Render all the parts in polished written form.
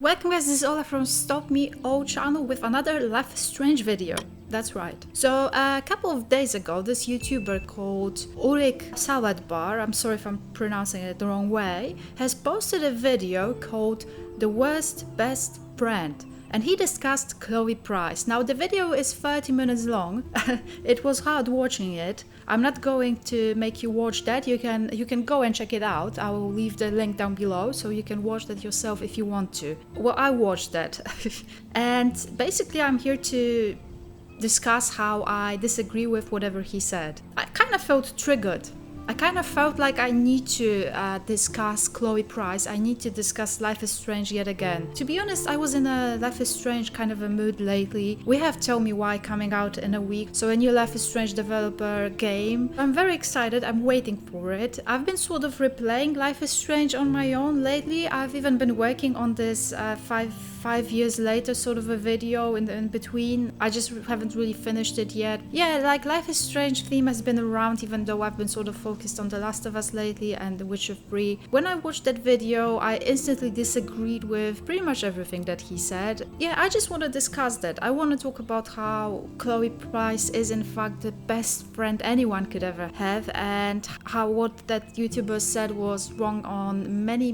Welcome guys, this is Ola from Stop Me O channel with another Life is Strange video. That's right. So a couple of days ago, this YouTuber called Ulrik Saladbar, I'm sorry if I'm pronouncing it the wrong way, has posted a video called The Worst Best Friend. And he discussed Chloe Price. Now the video is 30 minutes long. It was hard watching it. I'm not going to make you watch that. You can go and check it out. I will leave the link down below so you can watch that yourself if you want to. Well, I watched that. And basically I'm here to discuss how I disagree with whatever he said. I kind of felt triggered. I kind of felt like I need to discuss Chloe Price. I need to discuss Life is Strange yet again. To be honest, I was in a Life is Strange kind of a mood lately. We have Tell Me Why coming out in a week, so a new Life is Strange developer game. I'm very excited, I'm waiting for it. I've been sort of replaying Life is Strange on my own lately. I've even been working on this five years later sort of a video in between. I just haven't really finished it yet. Yeah, like Life is Strange theme has been around even though I've been sort of focused on The Last of Us lately and The Witcher 3. When I watched that video, I instantly disagreed with pretty much everything that he said. Yeah, I just want to discuss that. I want to talk about how Chloe Price is in fact the best friend anyone could ever have, and how what that YouTuber said was wrong on many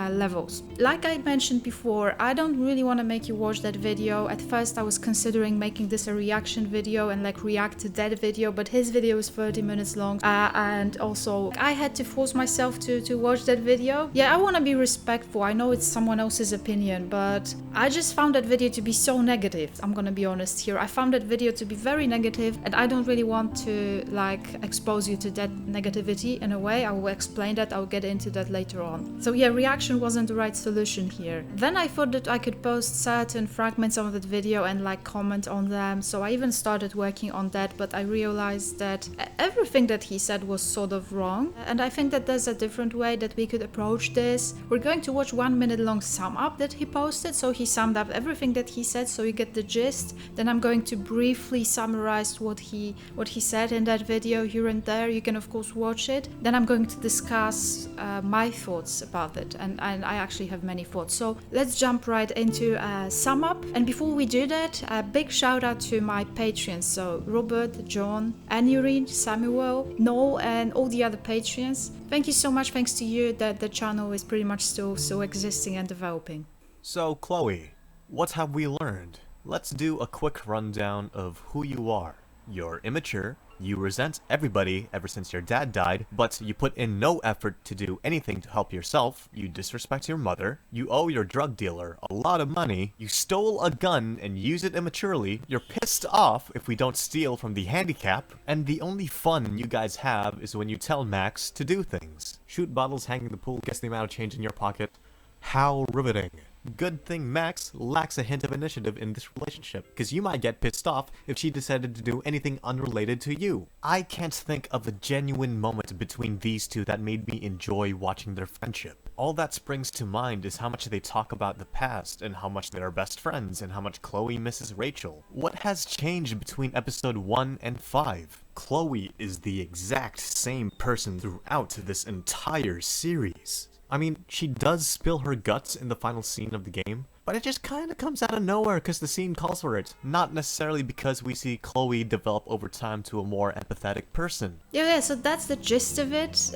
levels. Like I mentioned before, I don't really want to make you watch that video. At first I was considering making this a reaction video and like react to that video, but his video is 30 minutes long and also I had to force myself to watch that video. Yeah, I want to be respectful. I know it's someone else's opinion, but I just found that video to be so negative. I'm gonna be honest here. I found that video to be very negative and I don't really want to like expose you to that negativity in a way. I will explain that. I'll get into that later on. So yeah, reaction wasn't the right solution here. Then I thought that I could post certain fragments of that video and like comment on them. So I even started working on that, but I realized that everything that he said was sort of wrong. And I think that there's a different way that we could approach this. We're going to watch 1 minute long sum up that he posted. So he summed up everything that he said, so you get the gist. Then I'm going to briefly summarize what he said in that video here and there. You can of course watch it. Then I'm going to discuss my thoughts about it, and I actually have many thoughts. So let's jump right into a sum up. And before we do that, a big shout out to my Patreons. So Robert, John, Anurine, Samuel, Noel, and all the other Patreons. Thank you so much. Thanks to you that the channel is pretty much still existing and developing. So Chloe, what have we learned? Let's do a quick rundown of who you are. You're immature, you resent everybody ever since your dad died, but you put in no effort to do anything to help yourself, you disrespect your mother, you owe your drug dealer a lot of money, you stole a gun and use it immaturely, you're pissed off if we don't steal from the handicap, and the only fun you guys have is when you tell Max to do things. Shoot bottles, hang in the pool, guess the amount of change in your pocket. How riveting. Good thing Max lacks a hint of initiative in this relationship, because you might get pissed off if she decided to do anything unrelated to you. I can't think of a genuine moment between these two that made me enjoy watching their friendship. All that springs to mind is how much they talk about the past, and how much they are best friends, and how much Chloe misses Rachel. What has changed between episode 1 and 5? Chloe is the exact same person throughout this entire series. I mean, she does spill her guts in the final scene of the game, but it just kinda comes out of nowhere because the scene calls for it. Not necessarily because we see Chloe develop over time to a more empathetic person. Yeah, so that's the gist of it.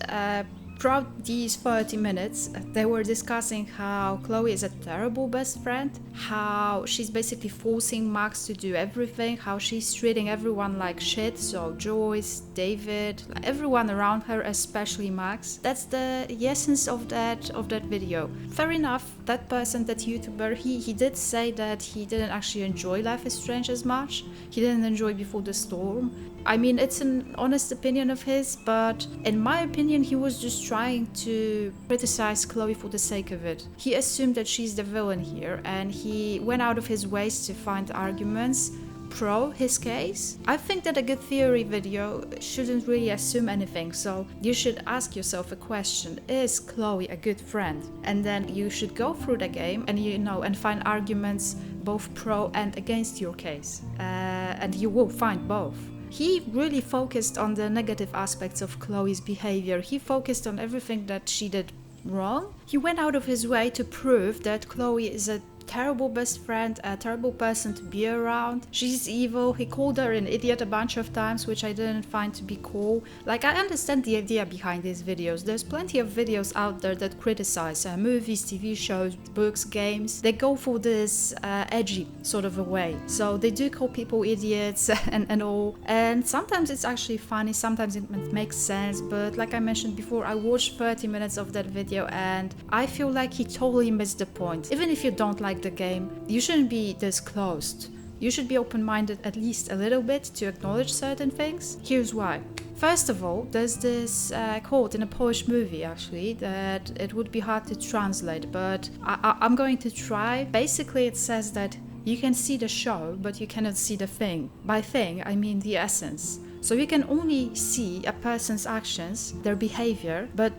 Throughout these 30 minutes, they were discussing how Chloe is a terrible best friend, how she's basically forcing Max to do everything, how she's treating everyone like shit, so Joyce, David, like everyone around her, especially Max. That's the essence of that video. Fair enough, that person, that YouTuber, he did say that he didn't actually enjoy Life is Strange as much. He didn't enjoy Before the Storm. I mean, it's an honest opinion of his, but in my opinion, he was just trying to criticize Chloe for the sake of it. He assumed that she's the villain here, and he went out of his ways to find arguments pro his case. I think that a good theory video shouldn't really assume anything, so you should ask yourself a question: is Chloe a good friend? And then you should go through the game and and find arguments both pro and against your case, and you will find both. He really focused on the negative aspects of Chloe's behavior. He focused on everything that she did wrong. He went out of his way to prove that Chloe is a terrible best friend, a terrible person to be around. She's evil. He called her an idiot a bunch of times, which I didn't find to be cool. Like, I understand the idea behind these videos. There's plenty of videos out there that criticize movies, TV shows, books, games. They go for this edgy sort of a way. So they do call people idiots and all. And sometimes it's actually funny, sometimes it makes sense. But like I mentioned before, I watched 30 minutes of that video and I feel like he totally missed the point. Even if you don't like the game, you shouldn't be this closed. You should be open-minded at least a little bit to acknowledge certain things. Here's why. First of all, there's this quote in a Polish movie actually that it would be hard to translate, but I'm going to try. Basically it says that you can see the show, but you cannot see the thing. By thing, I mean the essence. So you can only see a person's actions, their behavior, but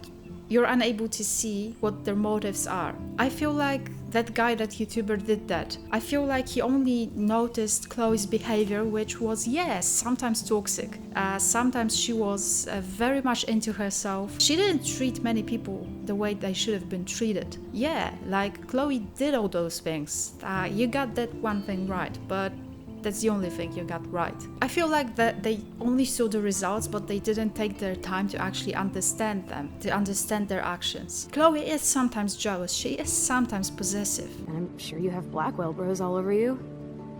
you're unable to see what their motives are. I feel like that guy, that YouTuber, did that. I feel like he only noticed Chloe's behavior, which was, yes, sometimes toxic. Sometimes she was very much into herself. She didn't treat many people the way they should have been treated. Yeah, like Chloe did all those things. You got that one thing right, but that's the only thing you got right. I feel like that they only saw the results, but they didn't take their time to actually understand them, to understand their actions. Chloe is sometimes jealous, she is sometimes possessive. And I'm sure you have Blackwell bros all over you.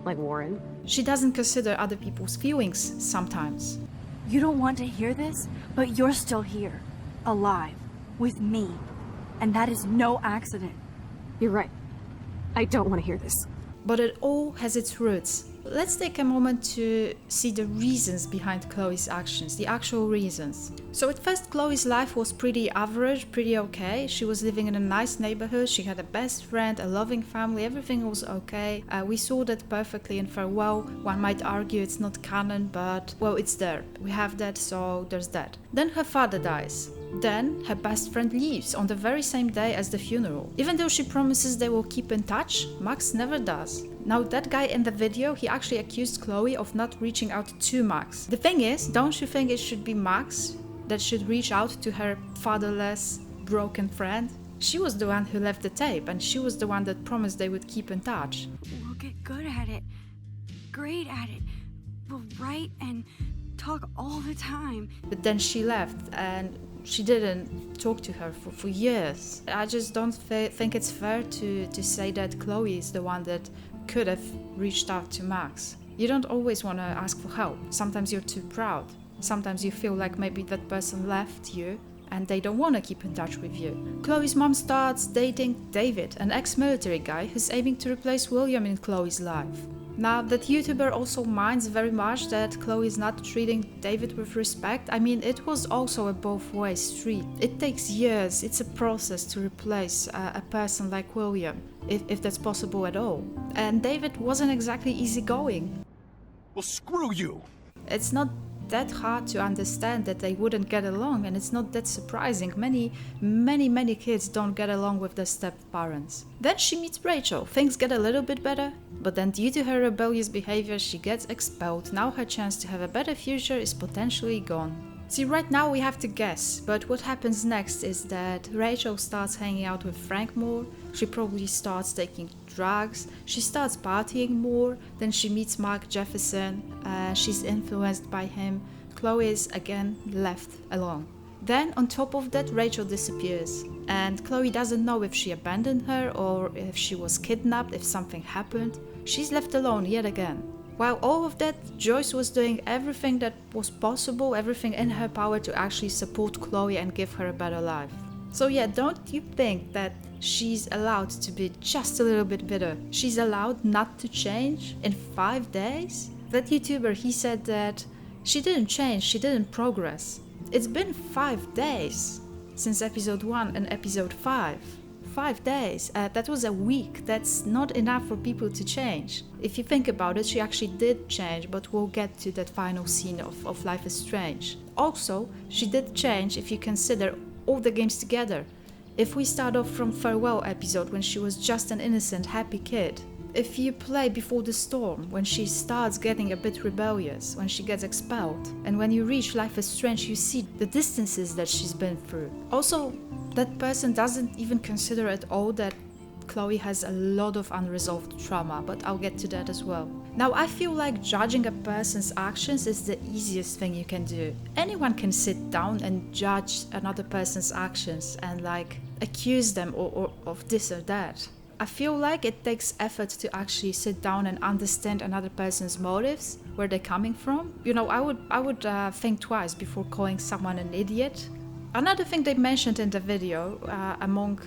Like Warren. She doesn't consider other people's feelings sometimes. You don't want to hear this, but you're still here. Alive. With me. And that is no accident. You're right. I don't want to hear this. But it all has its roots. Let's take a moment to see the reasons behind Chloe's actions, the actual reasons. So at first Chloe's life was pretty average, pretty okay. She was living in a nice neighborhood, she had a best friend, a loving family, everything was okay. We saw that perfectly in Farewell. One might argue it's not canon, but well, it's there. We have that, so there's that. Then her father dies. Then her best friend leaves on the very same day as the funeral. Even though she promises they will keep in touch, Max never does. Now that guy in the video, he actually accused Chloe of not reaching out to Max. The thing is, don't you think it should be Max that should reach out to her fatherless, broken friend? She was the one who left the tape and she was the one that promised they would keep in touch. We'll get good at it. Great at it. We'll write and talk all the time. But then she left and she didn't talk to her for years. I just don't think it's fair to say that Chloe is the one that could have reached out to Max. You don't always want to ask for help. Sometimes you're too proud. Sometimes you feel like maybe that person left you and they don't want to keep in touch with you. Chloe's mom starts dating David, an ex-military guy who's aiming to replace William in Chloe's life. Now, that YouTuber also minds very much that Chloe is not treating David with respect. I mean, it was also a both-way street. It takes years, it's a process to replace a person like William, if that's possible at all. And David wasn't exactly easygoing. Well, screw you! It's not that hard to understand that they wouldn't get along, and it's not that surprising. Many kids don't get along with their step-parents. Then she meets Rachel. Things get a little bit better, but then due to her rebellious behavior, she gets expelled. Now her chance to have a better future is potentially gone. See, right now we have to guess, but what happens next is that Rachel starts hanging out with Frank more, she probably starts taking drugs, she starts partying more, then she meets Mark Jefferson, she's influenced by him, Chloe is again left alone. Then on top of that, Rachel disappears, and Chloe doesn't know if she abandoned her or if she was kidnapped, if something happened. She's left alone yet again. While all of that, Joyce was doing everything that was possible, everything in her power to actually support Chloe and give her a better life. So yeah, don't you think that she's allowed to be just a little bit bitter? She's allowed not to change in 5 days? That YouTuber, he said that she didn't change, she didn't progress. It's been 5 days since episode 1 and episode 5. 5 days, that was a week. That's not enough for people to change. If you think about it, she actually did change, but we'll get to that final scene of Life is Strange. Also, she did change if you consider all the games together. If we start off from Farewell episode when she was just an innocent, happy kid, If you play Before the Storm, when she starts getting a bit rebellious, when she gets expelled, and when you reach Life is Strange, you see the distances that she's been through. Also, that person doesn't even consider at all that Chloe has a lot of unresolved trauma, but I'll get to that as well. Now, I feel like judging a person's actions is the easiest thing you can do. Anyone can sit down and judge another person's actions and like accuse them or of this or that. I feel like it takes effort to actually sit down and understand another person's motives, where they're coming from. You know, I would think twice before calling someone an idiot. Another thing they mentioned in the video, among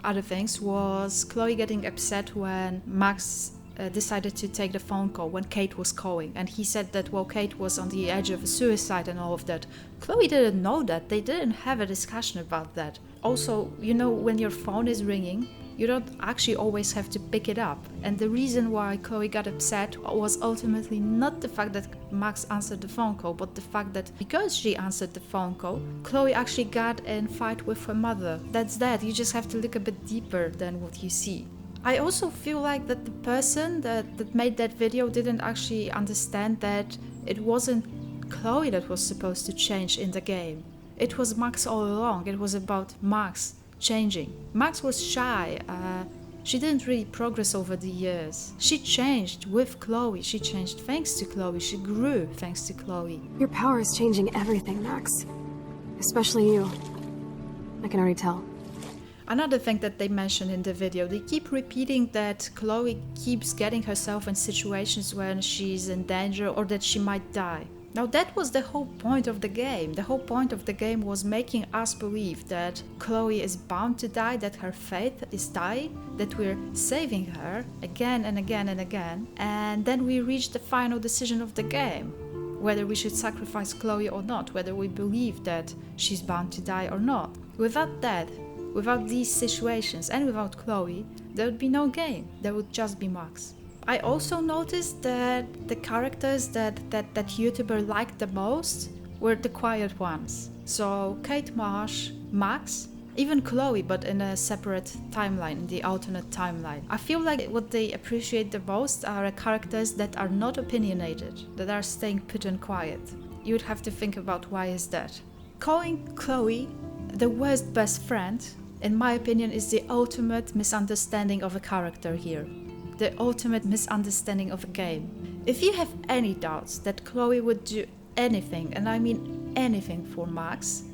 other things, was Chloe getting upset when Max decided to take the phone call when Kate was calling, and he said that, well, Kate was on the edge of a suicide and all of that. Chloe didn't know that. They didn't have a discussion about that. Also, you know, when your phone is ringing, you don't actually always have to pick it up. And the reason why Chloe got upset was ultimately not the fact that Max answered the phone call, but the fact that because she answered the phone call, Chloe actually got in a fight with her mother. That's that. You just have to look a bit deeper than what you see. I also feel like that the person that made that video didn't actually understand that it wasn't Chloe that was supposed to change in the game. It was Max all along. It was about Max changing. Max was shy. She didn't really progress over the years. She changed with Chloe. She changed thanks to Chloe. She grew thanks to Chloe. Your power is changing everything, Max. Especially you. I can already tell. Another thing that they mentioned in the video, they keep repeating that Chloe keeps getting herself in situations when she's in danger or that she might die. Now that was the whole point of the game. The whole point of the game was making us believe that Chloe is bound to die, that her faith is dying, that we're saving her again and again and again, and then we reach the final decision of the game, whether we should sacrifice Chloe or not, whether we believe that she's bound to die or not. Without that, without these situations and without Chloe, there would be no game. There would just be Max. I also noticed that the characters that YouTuber liked the most were the quiet ones. So Kate Marsh, Max, even Chloe, but in a separate timeline, in the alternate timeline. I feel like what they appreciate the most are characters that are not opinionated, that are staying put and quiet. You would have to think about why is that. Calling Chloe the worst best friend, in my opinion, is the ultimate misunderstanding of a character here. The ultimate misunderstanding of a game. If you have any doubts that Chloe would do anything, and I mean anything for Max,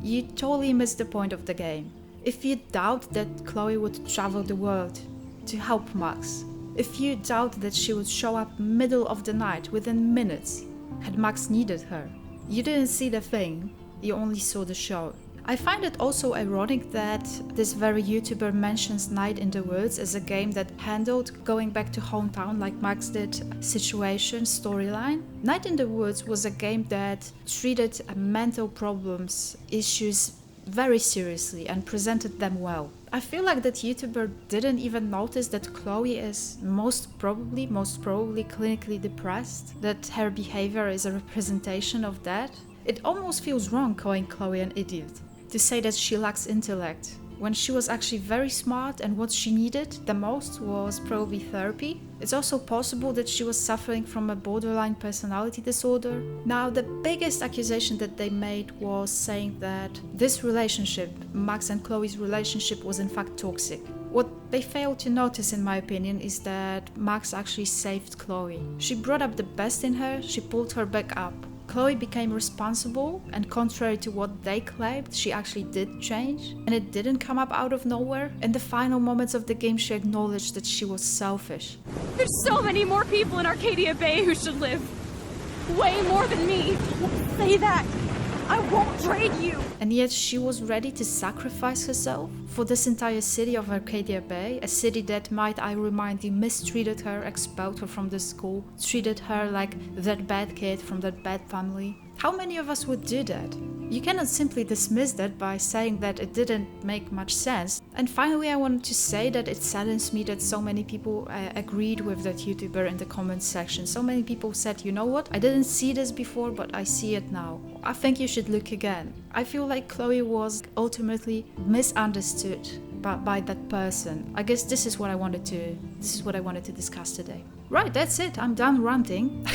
you totally miss the point of the game. If you doubt that Chloe would travel the world to help Max, if you doubt that she would show up middle of the night within minutes had Max needed her, you didn't see the thing, you only saw the show. I find it also ironic that this very YouTuber mentions Night in the Woods as a game that handled going back to hometown like Max did situation storyline. Night in the Woods was a game that treated mental problems, issues very seriously and presented them well. I feel like that YouTuber didn't even notice that Chloe is most probably clinically depressed, that her behavior is a representation of that. It almost feels wrong calling Chloe an idiot, to say that she lacks intellect, when she was actually very smart and what she needed the most was probably therapy. It's also possible that she was suffering from a borderline personality disorder. Now, the biggest accusation that they made was saying that this relationship, Max and Chloe's relationship, was in fact toxic. What they failed to notice, in my opinion, is that Max actually saved Chloe. She brought up the best in her, she pulled her back up. Chloe became responsible, and contrary to what they claimed, she actually did change, and it didn't come up out of nowhere. In the final moments of the game, she acknowledged that she was selfish. There's so many more people in Arcadia Bay who should live. Way more than me. Don't say that. I won't trade you. And yet she was ready to sacrifice herself for this entire city of Arcadia Bay, a city that, might I remind you, mistreated her, expelled her from the school, treated her like that bad kid from that bad family. How many of us would do that? You cannot simply dismiss that by saying that it didn't make much sense. And finally, I wanted to say that it saddens me that so many people agreed with that YouTuber in the comments section. So many people said, you know what, I didn't see this before, but I see it now. I think you should look again. I feel like Chloe was ultimately misunderstood by that person. I guess this is what I wanted to discuss today. Right, that's it. I'm done ranting.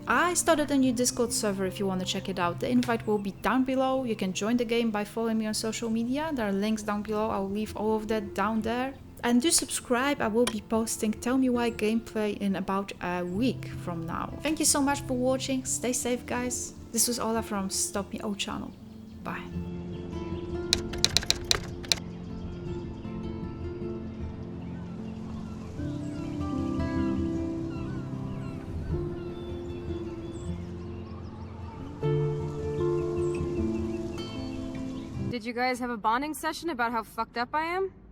I started a new Discord server if you want to check it out. The invite will be down below. You can join the game by following me on social media. There are links down below. I'll leave all of that down there. And do subscribe. I will be posting Tell Me Why gameplay in about a week from now. Thank you so much for watching. Stay safe, guys. This was Ola from Stop Me O channel. Bye. Did you guys have a bonding session about how fucked up I am?